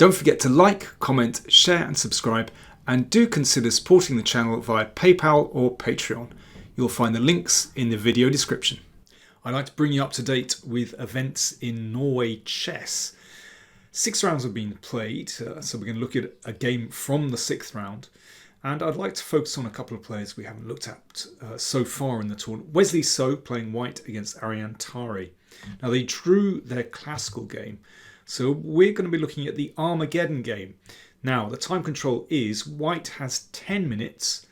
Don't forget to like, comment, share and subscribe, and do consider supporting the channel via PayPal or Patreon. You'll find the links in the video description. I'd like to bring you up to date with events in Norway Chess. 6 rounds have been played, so we're going to look at a game from the 6th round. And I'd like to focus on a couple of players we haven't looked at so far in the tournament. Wesley So playing white against Aryan Tari. Now they drew their classical game, so we're going to be looking at the Armageddon game. Now the time control is white has 10 minutes,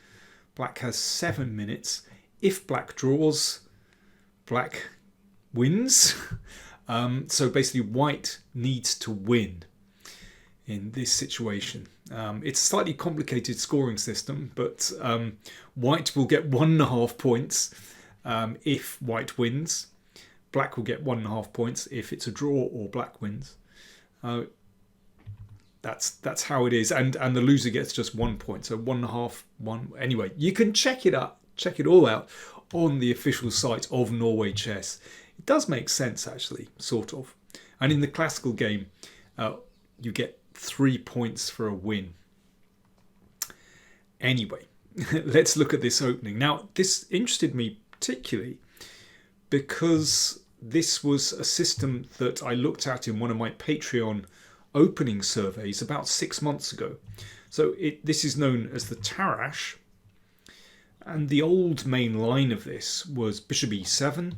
black has 7 minutes. If black draws, black wins. So basically white needs to win in this situation. It's a slightly complicated scoring system, but white will get 1.5 points if white wins. Black will get 1.5 points if it's a draw or black wins. That's how it is, and the loser gets just 1 point. So 1.5, 1. Anyway, you can check it all out on the official site of Norway Chess. It does make sense actually, sort of. And in the classical game, you get 3 points for a win. Anyway, let's look at this opening. Now, this interested me particularly because this was a system that I looked at in one of my Patreon opening surveys about 6 months ago. So this is known as the Tarrasch, and the old main line of this was bishop e7.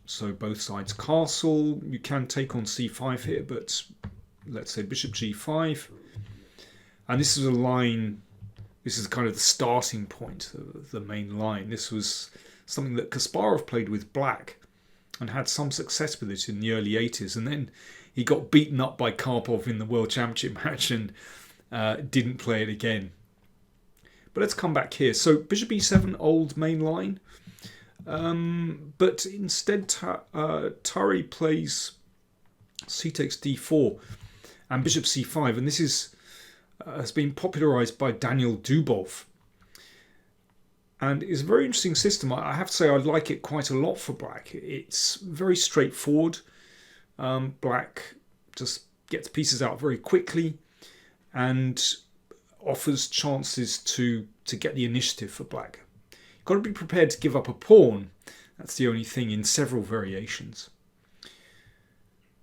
So both sides castle. You can take on c5 here, but let's say bishop g5. And this is a line, this is kind of the starting point of the main line. This was something that Kasparov played with black and had some success with it in the early 80s. And then he got beaten up by Karpov in the World Championship match and didn't play it again. But let's come back here. So bishop e7, old main line. But instead Tari plays c takes d4 and bishop c5. And this has been popularized by Daniel Dubov. And it's a very interesting system. I have to say I like it quite a lot for black. It's very straightforward. Black just gets pieces out very quickly and offers chances to get the initiative for black. You've got to be prepared to give up a pawn. That's the only thing in several variations.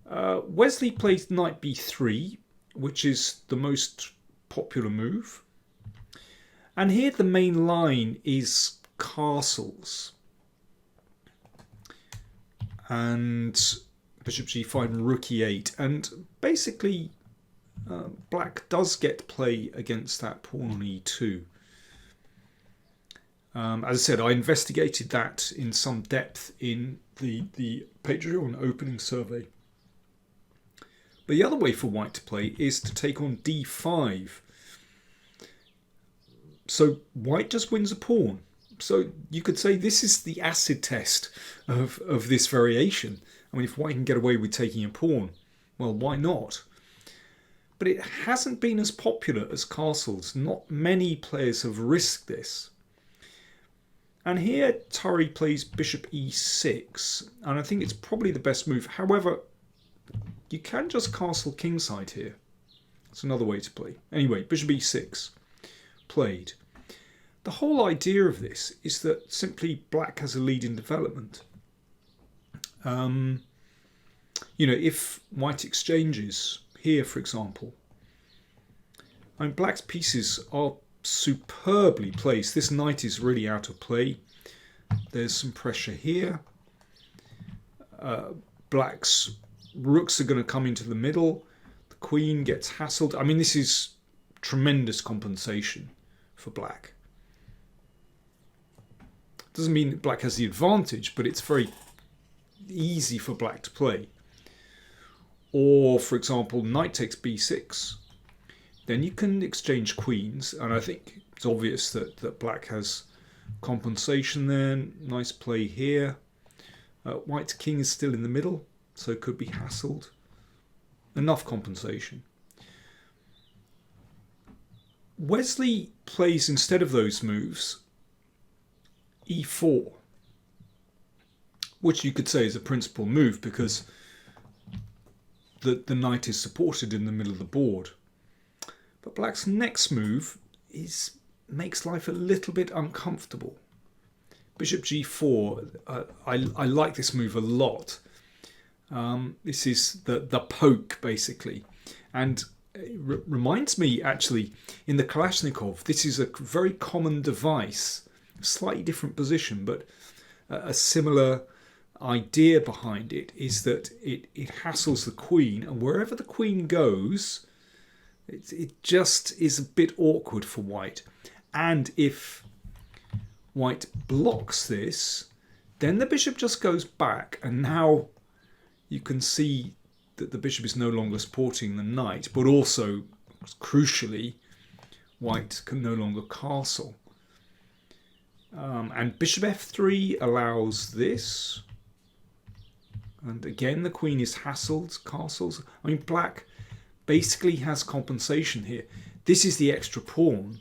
Wesley plays knight b3, which is the most popular move. And here the main line is castles. And bishop g5 and rook e8. And basically black does get play against that pawn on e2. As I said, I investigated that in some depth in the Patreon opening survey. But the other way for white to play is to take on d5. So white just wins a pawn. So you could say this is the acid test of this variation. I mean, if white can get away with taking a pawn, well, why not? But it hasn't been as popular as castles. Not many players have risked this. And here Tari plays bishop e6, and I think it's probably the best move. However, you can just castle kingside here. It's another way to play. Anyway, bishop e6 played. The whole idea of this is that simply black has a lead in development. You know, if white exchanges here, for example, I mean, black's pieces are superbly placed. This knight is really out of play. There's some pressure here. Black's rooks are going to come into the middle. The queen gets hassled. I mean, this is tremendous compensation for black. Doesn't mean that black has the advantage, but it's very easy for black to play. Or, for example, knight takes b6. Then you can exchange queens, and I think it's obvious that black has compensation there. Nice play here. White's king is still in the middle, so it could be hassled. Enough compensation. Wesley plays, instead of those moves, e4, which you could say is a principal move because the knight is supported in the middle of the board. But black's next move makes life a little bit uncomfortable. Bishop g4, I like this move a lot. This is the poke, basically. And it reminds me, actually, in the Kalashnikov, this is a very common device, slightly different position, but a similar idea behind it is that it hassles the queen, and wherever the queen goes, it just is a bit awkward for white. And if white blocks this, then the bishop just goes back, and now you can see that the bishop is no longer supporting the knight, but also, crucially, white can no longer castle. And bishop f3 allows this. And again, the queen is hassled, castles. I mean, black basically has compensation here. This is the extra pawn.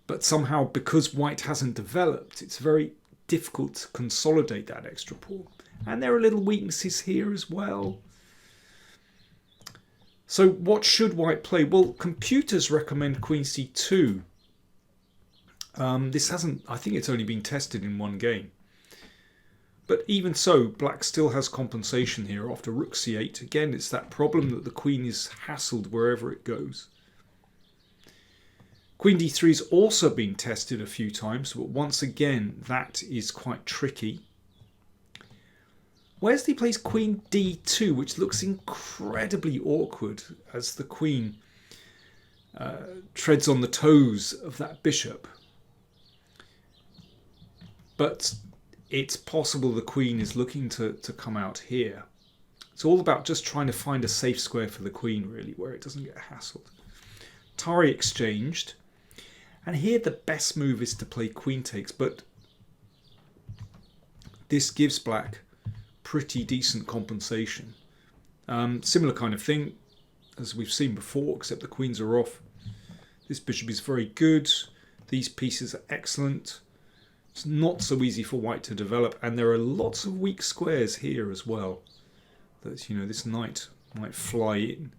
But somehow, because white hasn't developed, it's very difficult to consolidate that extra pawn. And there are little weaknesses here as well. So what should white play? Well, computers recommend queen c2. This hasn't, I think it's only been tested in one game. But even so, black still has compensation here after rook c8. Again, it's that problem that the queen is hassled wherever it goes. Queen d3 has also been tested a few times, but once again, that is quite tricky. Wesley plays queen d2, which looks incredibly awkward as the queen treads on the toes of that bishop. But it's possible the queen is looking to come out here. It's all about just trying to find a safe square for the queen, really, where it doesn't get hassled. Tari exchanged. And here the best move is to play queen takes, but this gives black pretty decent compensation. Similar kind of thing as we've seen before, except the queens are off. This bishop is very good. These pieces are excellent. It's not so easy for white to develop, and there are lots of weak squares here as well. That, you know, this knight might fly in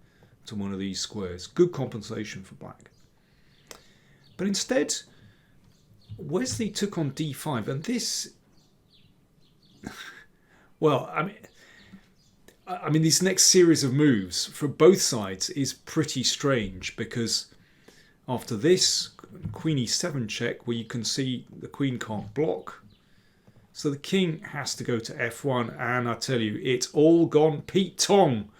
to one of these squares. Good compensation for black. But instead, Wesley took on d5, and this, well, I mean, this next series of moves for both sides is pretty strange, because after this, queen e7 check, where you can see the queen can't block, so the king has to go to f1, and I tell you, it's all gone Pete Tong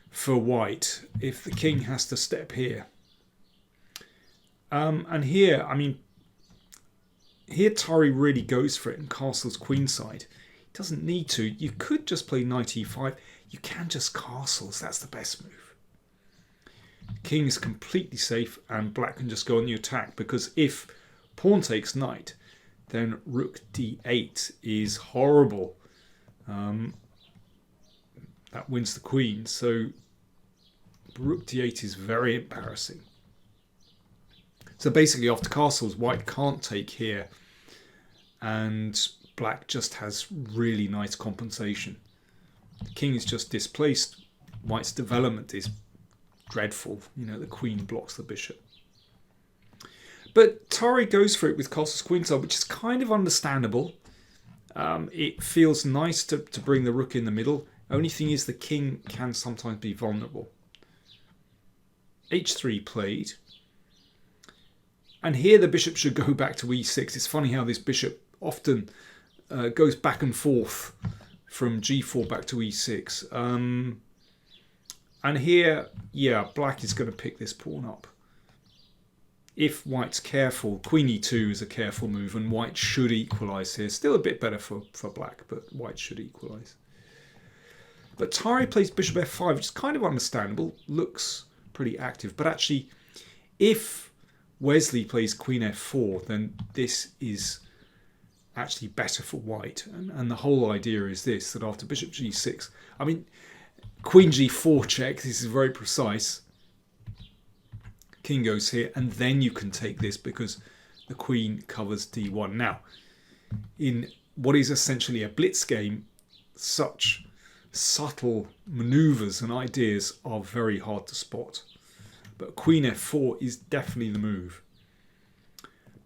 for white if the king has to step here. And here, I mean, here Tari really goes for it and castles queenside. He doesn't need to. You could just play knight e5. You can just castles. That's the best move. King is completely safe, and black can just go on the attack, because if pawn takes knight, then rook d8 is horrible. That wins the queen. So rook d8 is very embarrassing. So basically, after castles, white can't take here, and black just has really nice compensation. The king is just displaced. White's development is dreadful. You know, the queen blocks the bishop. But Tari goes for it with castles queenside, which is kind of understandable. It feels nice to bring the rook in the middle. Only thing is the king can sometimes be vulnerable. h3 played. And here the bishop should go back to e6. It's funny how this bishop often goes back and forth from g4 back to e6. And here, yeah, black is going to pick this pawn up. If white's careful, queen e2 is a careful move, and white should equalise here. Still a bit better for black, but white should equalise. But Tari plays bishop f5, which is kind of understandable. Looks pretty active. But actually, if Wesley plays queen f4, then this is actually better for white. And the whole idea is this, that after bishop g6, I mean, queen g4 check, this is very precise. King goes here, and then you can take this because the queen covers d1. Now, in what is essentially a blitz game, such subtle maneuvers and ideas are very hard to spot. But Queen f4 is definitely the move.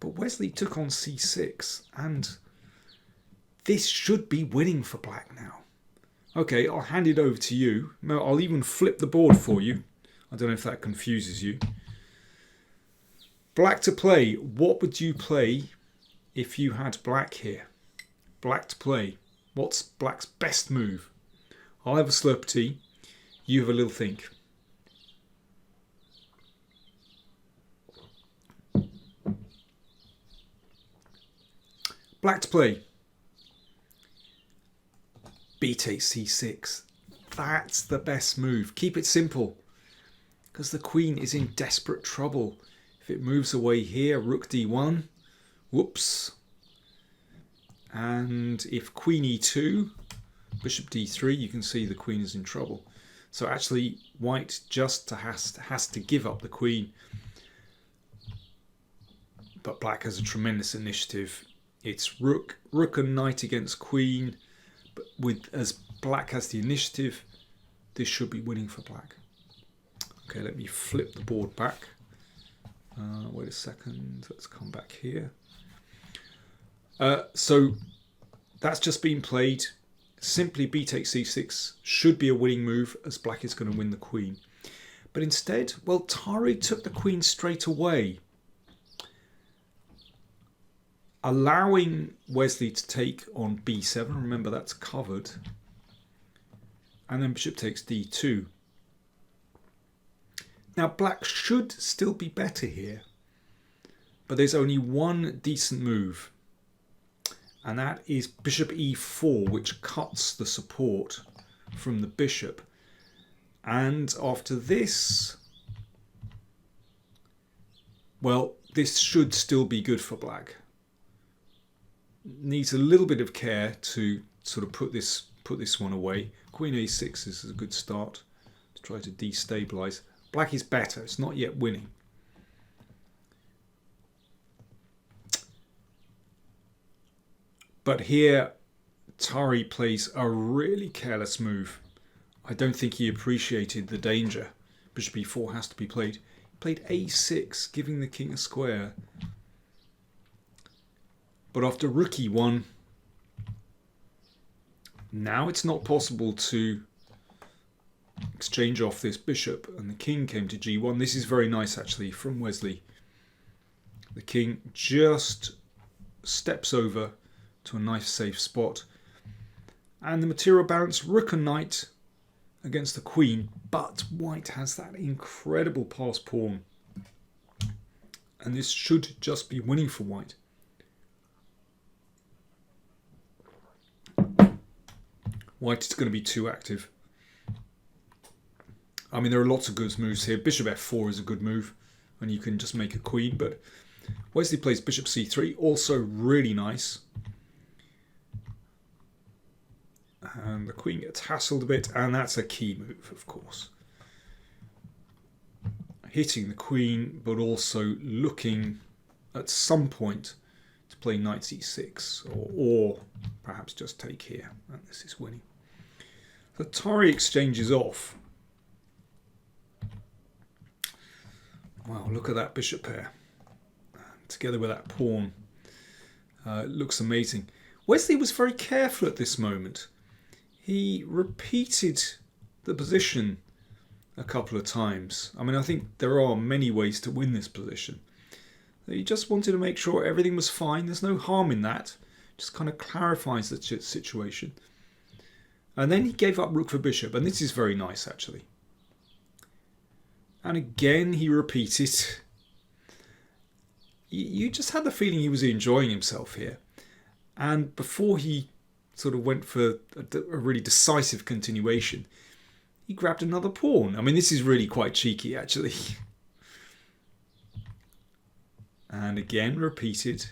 But Wesley took on c6, and this should be winning for black now. Okay, I'll hand it over to you. I'll even flip the board for you. I don't know if that confuses you. Black to play. What would you play if you had black here? Black to play. What's black's best move? I'll have a slurp of tea. You have a little think. Black to play. B takes c6. That's the best move. Keep it simple, because the queen is in desperate trouble. If it moves away here, rook d1. Whoops. And if queen e2, bishop d3, you can see the queen is in trouble. So actually, white just has to give up the queen. But black has a tremendous initiative. It's rook and knight against queen. But as black has the initiative, this should be winning for black. Okay, let me flip the board back. Wait a second, let's come back here. So that's just been played. Simply b takes c6 should be a winning move, as black is going to win the queen. But instead, well, Tari took the queen straight away, allowing Wesley to take on b7. Remember, that's covered. And then bishop takes d2. Now, black should still be better here, but there's only one decent move, and that is bishop e4, which cuts the support from the bishop. And after this, well, this should still be good for black. Needs a little bit of care to sort of put this one away. Queen a6 is a good start to try to destabilize. Black is better. It's not yet winning. But here, Tari plays a really careless move. I don't think he appreciated the danger. Bishop e4 has to be played. He played a6, giving the king a square. But after rook e1, now it's not possible to exchange off this bishop, and the king came to g1. This is very nice, actually, from Wesley. The king just steps over to a nice safe spot, and the material balance, rook and knight against the queen, but white has that incredible pass pawn, and this should just be winning for white. White is going to be too active. I mean, there are lots of good moves here. Bishop f4 is a good move, and you can just make a queen, but Wesley plays bishop c3, also really nice. And the queen gets hassled a bit, and that's a key move, of course. Hitting the queen, but also looking at some point to play knight c6, or perhaps just take here, and this is winning. So Tari exchanges off. Wow, look at that bishop pair together with that pawn. It looks amazing. Wesley was very careful at this moment. He repeated the position a couple of times. I mean, I think there are many ways to win this position. He just wanted to make sure everything was fine. There's no harm in that. Just kind of clarifies the situation. And then he gave up rook for bishop, and this is very nice, actually. And again, he repeated. You just had the feeling he was enjoying himself here. And before he sort of went for a really decisive continuation, he grabbed another pawn. I mean, this is really quite cheeky, actually. And again, repeated.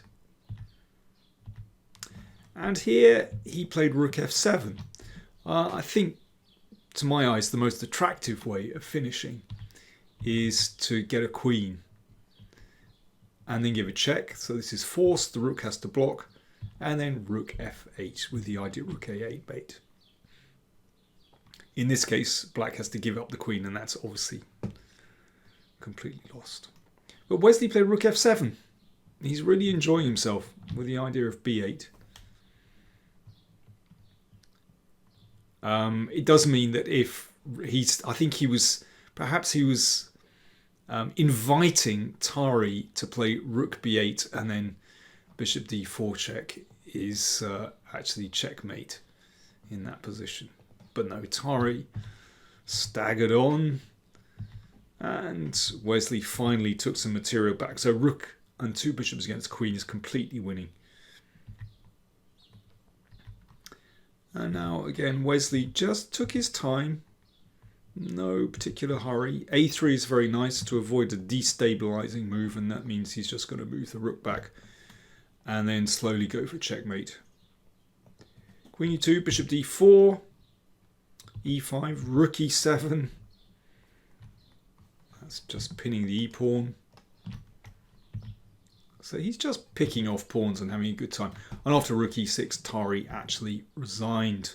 And here he played rook f7. I think, to my eyes, the most attractive way of finishing is to get a queen and then give a check. So this is forced, the rook has to block, and then rook f8 with the idea rook a8 bait. In this case, black has to give up the queen, and that's obviously completely lost. But Wesley played rook f7. He's really enjoying himself with the idea of b8. It does mean that if I think he was inviting Tari to play rook b8 and then bishop d4 check is actually checkmate in that position. But no, Tari staggered on, and Wesley finally took some material back. So rook and 2 bishops against queen is completely winning. And now again, Wesley just took his time. No particular hurry. A3 is very nice to avoid a destabilizing move, and that means he's just going to move the rook back and then slowly go for checkmate. Queen e2, bishop d4, e5, rook e7. That's just pinning the e-pawn. So he's just picking off pawns and having a good time. And after rook e6, Tari actually resigned.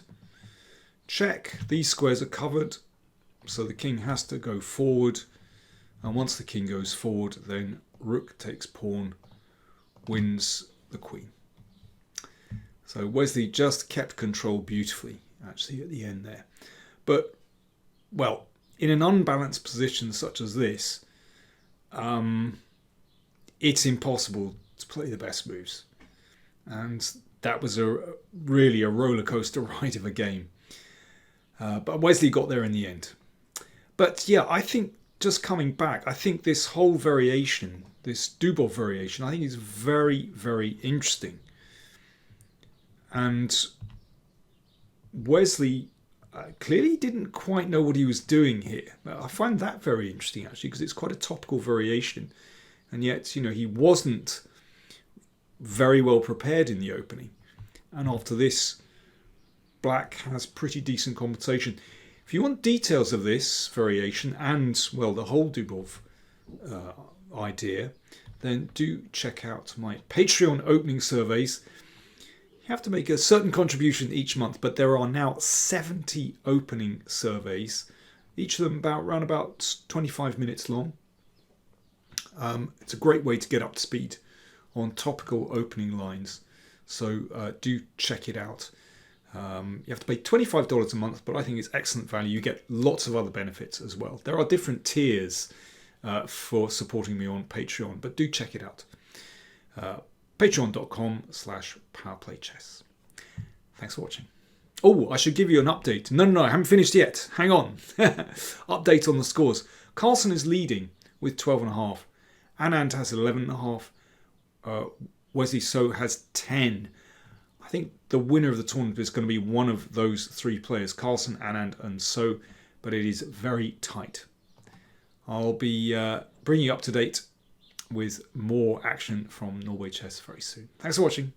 Check. These squares are covered, so the king has to go forward. And once the king goes forward, then rook takes pawn, wins the queen. So Wesley just kept control beautifully, actually, at the end there. But, well, in an unbalanced position such as this, it's impossible to play the best moves. And that was really a roller coaster ride of a game. But Wesley got there in the end. But yeah, I think just coming back, I think this whole variation, this Dubov variation, I think is very, very interesting. And Wesley clearly didn't quite know what he was doing here. I find that very interesting, actually, because it's quite a topical variation. And yet, you know, he wasn't very well prepared in the opening. And after this, black has pretty decent compensation. If you want details of this variation and, well, the whole Dubov idea, then do check out my Patreon opening surveys. You have to make a certain contribution each month, but there are now 70 opening surveys, each of them around about 25 minutes long. It's a great way to get up to speed on topical opening lines, so do check it out. You have to pay $25 a month, but I think it's excellent value. You get lots of other benefits as well. There are different tiers for supporting me on Patreon, but do check it out. Patreon.com/PowerPlayChess. Thanks for watching. Oh, I should give you an update. No, I haven't finished yet. Hang on. Update on the scores. Carlsen is leading with 12.5. Anand has 11.5. Wesley So has 10. I think the winner of the tournament is going to be one of those 3 players, Carlsen, Anand and So, but it is very tight. I'll be bringing you up to date with more action from Norway Chess very soon. Thanks for watching.